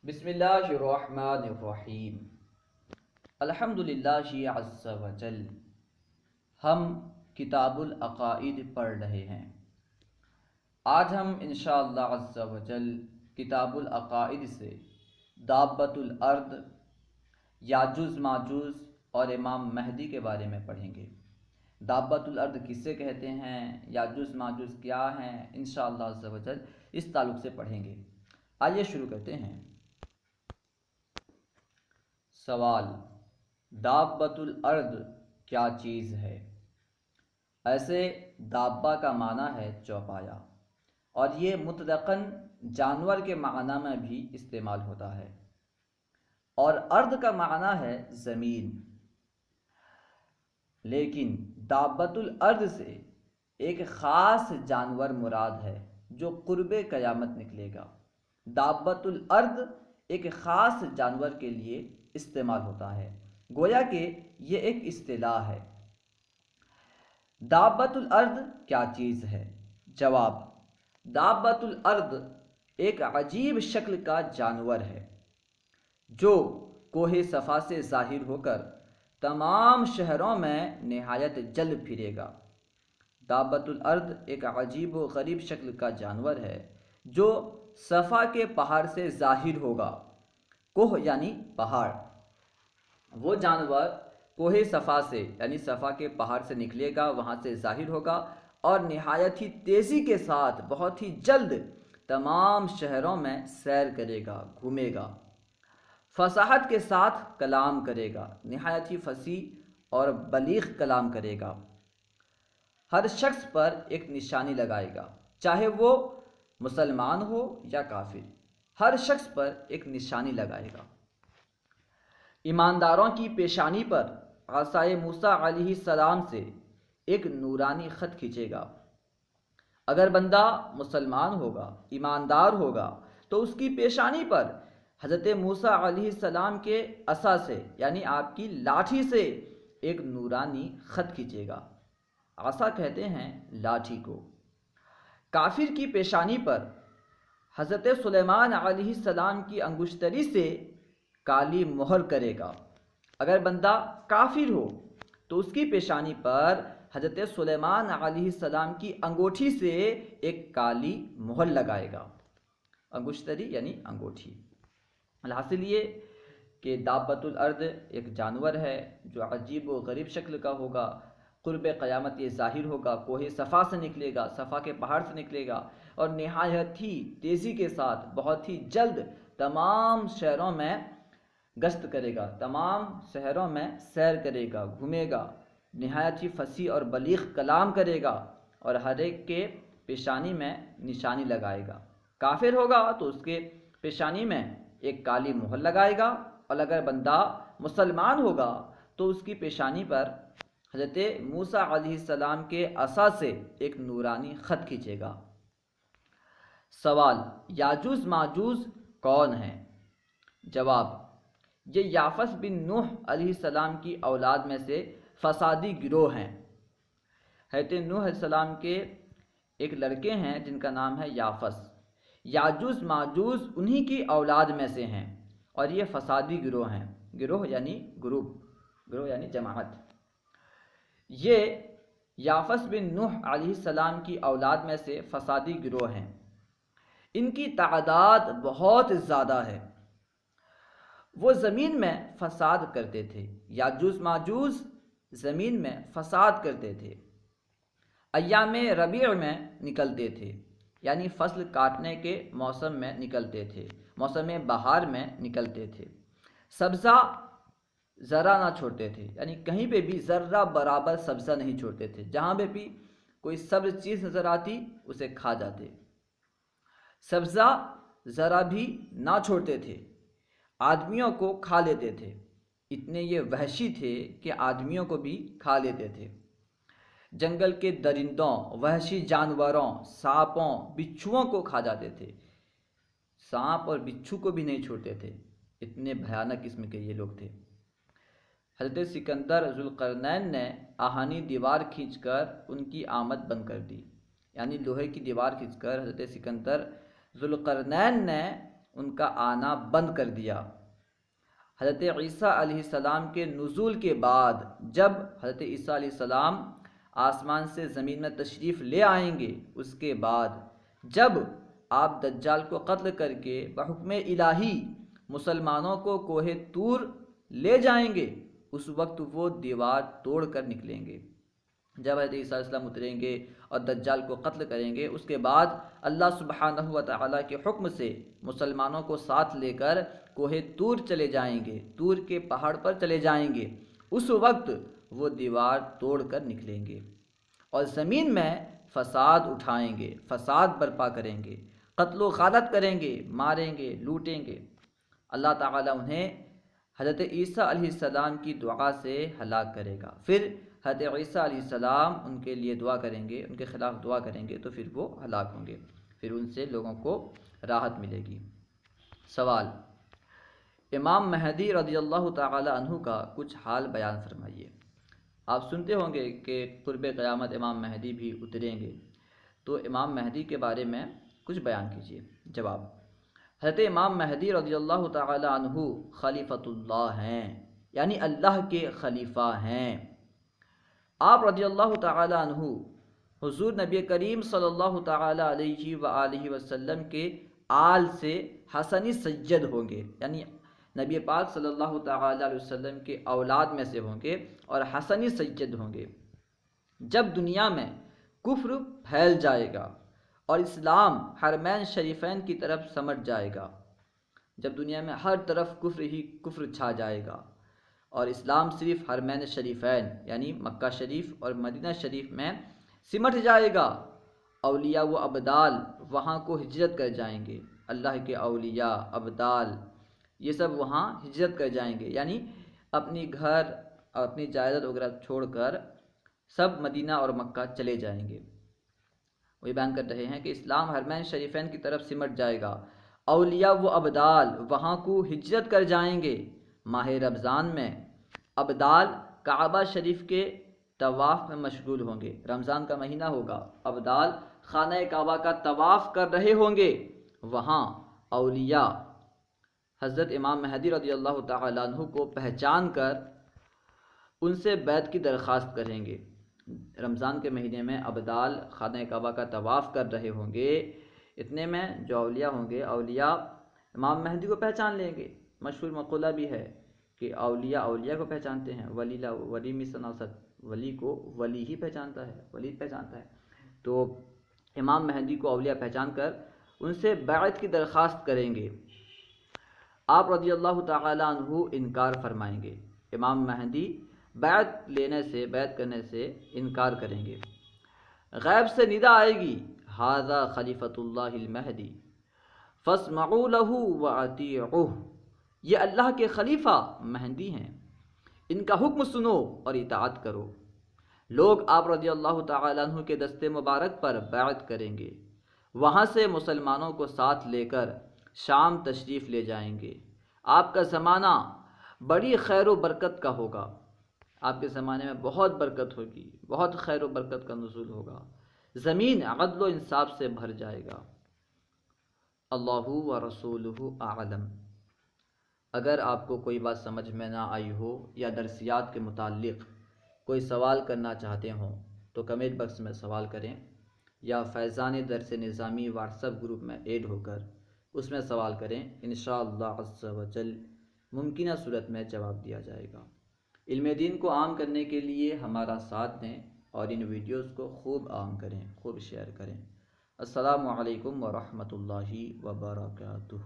بسم اللہ الرحمن الرحیم۔ الحمد للہ عز وجل۔ ہم کتاب العقائد پڑھ رہے ہیں۔ آج ہم انشاءاللہ عز وجل کتاب العقائد سے دابۃ الارض، یاجوج ماجوج اور امام مہدی کے بارے میں پڑھیں گے۔ دابۃ الارض کسے کہتے ہیں، یاجوج ماجوج کیا ہیں، انشاءاللہ عز وجل اس تعلق سے پڑھیں گے۔ آئیے شروع کرتے ہیں۔ سوال: دابۃ الارض کیا چیز ہے؟ ایسے دابہ کا معنی ہے چوپایا، اور یہ مطلقاً جانور کے معنی میں بھی استعمال ہوتا ہے، اور ارض کا معنی ہے زمین۔ لیکن دابۃ الارض سے ایک خاص جانور مراد ہے جو قرب قیامت نکلے گا۔ دابۃ الارض ایک خاص جانور کے لیے استعمال ہوتا ہے، گویا کہ یہ ایک اصطلاح ہے۔ دابۃ الارض کیا چیز ہے؟ جواب: دابۃ الارض ایک عجیب شکل کا جانور ہے جو کوہ صفا سے ظاہر ہو کر تمام شہروں میں نہایت جلد پھرے گا۔ دابۃ الارض ایک عجیب و غریب شکل کا جانور ہے جو صفا کے پہاڑ سے ظاہر ہوگا۔ کوہ یعنی پہاڑ، وہ جانور کوہ صفا سے یعنی صفا کے پہاڑ سے نکلے گا، وہاں سے ظاہر ہوگا اور نہایت ہی تیزی کے ساتھ بہت ہی جلد تمام شہروں میں سیر کرے گا، گھومے گا، فصاحت کے ساتھ کلام کرے گا، نہایت ہی فصیح اور بلیغ کلام کرے گا۔ ہر شخص پر ایک نشانی لگائے گا، چاہے وہ مسلمان ہو یا کافر، ہر شخص پر ایک نشانی لگائے گا۔ ایمانداروں کی پیشانی پر عصائے موسیٰ علیہ السلام سے ایک نورانی خط کھینچے گا۔ اگر بندہ مسلمان ہوگا، ایماندار ہوگا، تو اس کی پیشانی پر حضرت موسیٰ علیہ السلام کے عصا سے یعنی آپ کی لاٹھی سے ایک نورانی خط کھینچے گا۔ عصا کہتے ہیں لاٹھی کو۔ کافر کی پیشانی پر حضرت سلیمان علیہ السلام کی انگشتری سے کالی مہر کرے گا۔ اگر بندہ کافر ہو تو اس کی پیشانی پر حضرت سلیمان علیہ السلام کی انگوٹھی سے ایک کالی مہر لگائے گا۔ انگشتری یعنی انگوٹھی۔ الحاصل یہ کہ دابۃ الارض ایک جانور ہے جو عجیب و غریب شکل کا ہوگا، قرب قیامت یہ ظاہر ہوگا، کوہ صفا سے نکلے گا، صفا کے پہاڑ سے نکلے گا، اور نہایت ہی تیزی کے ساتھ بہت ہی جلد تمام شہروں میں گشت کرے گا، تمام شہروں میں سیر کرے گا، گھومے گا، نہایت ہی فصیح اور بلیغ کلام کرے گا، اور ہر ایک کے پیشانی میں نشانی لگائے گا۔ کافر ہوگا تو اس کے پیشانی میں ایک کالی مہر لگائے گا، اور اگر بندہ مسلمان ہوگا تو اس کی پیشانی پر حضرت موسیٰ علیہ السلام کے عصا سے ایک نورانی خط کھینچے گا۔ سوال: یاجوج ماجوج کون ہیں؟ جواب: یہ یافس بن نوح علیہ السلام کی اولاد میں سے فسادی گروہ ہیں۔ حضرت نوح علیہ السلام کے ایک لڑکے ہیں جن کا نام ہے یافس۔ یاجوج ماجوج انہی کی اولاد میں سے ہیں، اور یہ فسادی گروہ ہیں۔ گروہ یعنی گروپ، گروہ یعنی جماعت۔ یہ یافس بن نوح علیہ السلام کی اولاد میں سے فسادی گروہ ہیں۔ ان کی تعداد بہت زیادہ ہے۔ وہ زمین میں فساد کرتے تھے۔ یاجوج ماجوج زمین میں فساد کرتے تھے۔ ایام ربیع میں نکلتے تھے، یعنی فصل کاٹنے کے موسم میں نکلتے تھے، موسم بہار میں نکلتے تھے۔ سبزہ ذرہ نہ چھوڑتے تھے، یعنی کہیں پہ بھی ذرہ برابر سبزہ نہیں چھوڑتے تھے، جہاں پہ بھی کوئی سبز چیز نظر آتی اسے کھا جاتے۔ سبزہ ذرہ بھی نہ چھوڑتے تھے، آدمیوں کو کھا لیتے تھے۔ اتنے یہ وحشی تھے کہ آدمیوں کو بھی کھا لیتے تھے۔ جنگل کے درندوں، وحشی جانوروں، سانپوں، بچھوؤں کو کھا جاتے تھے۔ سانپ اور بچھو کو بھی نہیں چھوڑتے تھے، اتنے بھیانک قسم کے یہ لوگ تھے۔ حضرت سکندر ذوالقرنین نے آہنی دیوار کھینچ کر ان کی آمد بند کر دی، یعنی لوہے کی دیوار کھینچ کر حضرت سکندر ذوالقرنین نے ان کا آنا بند کر دیا۔ حضرت عیسیٰ علیہ السلام کے نزول کے بعد جب حضرت عیسیٰ علیہ السلام آسمان سے زمین میں تشریف لے آئیں گے، اس کے بعد جب آپ دجال کو قتل کر کے بحکم الہی مسلمانوں کو کوہ طور لے جائیں گے، اس وقت وہ دیوار توڑ کر نکلیں گے۔ جب حضرت عیسیٰ علیہ السلام اتریں گے اور دجال کو قتل کریں گے، اس کے بعد اللہ سبحانہ و تعالیٰ کے حکم سے مسلمانوں کو ساتھ لے کر کوہ طور چلے جائیں گے، طور کے پہاڑ پر چلے جائیں گے۔ اس وقت وہ دیوار توڑ کر نکلیں گے اور زمین میں فساد اٹھائیں گے، فساد برپا کریں گے، قتل و غارت کریں گے، ماریں گے، لوٹیں گے۔ اللہ تعالیٰ انہیں حضرت عیسیٰ علیہ السلام کی دعا سے ہلاک کرے گا۔ پھر حضرت عیسیٰ علیہ السلام ان کے لیے دعا کریں گے، ان کے خلاف دعا کریں گے، تو پھر وہ ہلاک ہوں گے، پھر ان سے لوگوں کو راحت ملے گی۔ سوال: امام مہدی رضی اللہ تعالی عنہ کا کچھ حال بیان فرمائیے۔ آپ سنتے ہوں گے کہ قرب قیامت امام مہدی بھی اتریں گے، تو امام مہدی کے بارے میں کچھ بیان کیجیے۔ جواب: حضرت امام مہدی رضی اللہ تعالی عنہ خلیفۃ اللہ ہیں، یعنی اللہ کے خلیفہ ہیں۔ آپ رضی اللہ تعالی عنہ حضور نبی کریم صلی اللہ تعالی علیہ وآلہ وسلم کے آل سے حسنی سید ہوں گے، یعنی نبی پاک صلی اللہ تعالی علیہ وسلم کے اولاد میں سے ہوں گے اور حسنی سید ہوں گے۔ جب دنیا میں کفر پھیل جائے گا اور اسلام حرمین شریفین کی طرف سمٹ جائے گا، جب دنیا میں ہر طرف کفر ہی کفر چھا جائے گا اور اسلام صرف حرمین شریفین یعنی مکہ شریف اور مدینہ شریف میں سمٹ جائے گا، اولیاء و ابدال وہاں کو ہجرت کر جائیں گے، اللہ کے اولیاء ابدال یہ سب وہاں ہجرت کر جائیں گے، یعنی اپنی گھر اور اپنی جائیداد وغیرہ چھوڑ کر سب مدینہ اور مکہ چلے جائیں گے۔ وہ بیان کر رہے ہیں کہ اسلام حرمین شریفین کی طرف سمٹ جائے گا، اولیاء و ابدال وہاں کو ہجرت کر جائیں گے۔ ماہ رمضان میں ابدال کعبہ شریف کے طواف میں مشغول ہوں گے، رمضان کا مہینہ ہوگا، ابدال خانہ کعبہ کا طواف کر رہے ہوں گے، وہاں اولیاء حضرت امام مہدی رضی اللہ تعالیٰ عنہ کو پہچان کر ان سے بیعت کی درخواست کریں گے۔ رمضان کے مہینے میں ابدال خانہ کعبہ کا طواف کر رہے ہوں گے، اتنے میں جو اولیاء ہوں گے، اولیاء امام مہدی کو پہچان لیں گے۔ مشہور مقولہ بھی ہے کہ اولیاء اولیاء کو پہچانتے ہیں، ولی مثناست، ولی کو ولی ہی پہچانتا ہے، ولی پہچانتا ہے۔ تو امام مہدی کو اولیاء پہچان کر ان سے بیعت کی درخواست کریں گے۔ آپ رضی اللہ تعالیٰ عنہ انکار فرمائیں گے، امام مہدی بیعت کرنے سے انکار کریں گے۔ غیب سے ندا آئے گی، ھذا خلیفۃ اللہ المہدی فاسمعوا لہ واطیعوہ، یہ اللہ کے خلیفہ مہدی ہیں، ان کا حکم سنو اور اطاعت کرو۔ لوگ آپ رضی اللہ تعالیٰ عنہ کے دست مبارک پر بیعت کریں گے، وہاں سے مسلمانوں کو ساتھ لے کر شام تشریف لے جائیں گے۔ آپ کا زمانہ بڑی خیر و برکت کا ہوگا، آپ کے زمانے میں بہت برکت ہوگی، بہت خیر و برکت کا نزول ہوگا، زمین عدل و انصاف سے بھر جائے گا۔ اللہ و رسولہ اعلم۔ اگر آپ کو کوئی بات سمجھ میں نہ آئی ہو یا درسیات کے متعلق کوئی سوال کرنا چاہتے ہوں تو کمنٹ باکس میں سوال کریں، یا فیضان درس نظامی واٹس ایپ گروپ میں ایڈ ہو کر اس میں سوال کریں، انشاءاللہ عز و جل ممکنہ صورت میں جواب دیا جائے گا۔ علم دین کو عام کرنے کے لیے ہمارا ساتھ دیں اور ان ویڈیوز کو خوب عام کریں، خوب شیئر کریں۔ السلام علیکم ورحمۃ اللہ وبرکاتہ۔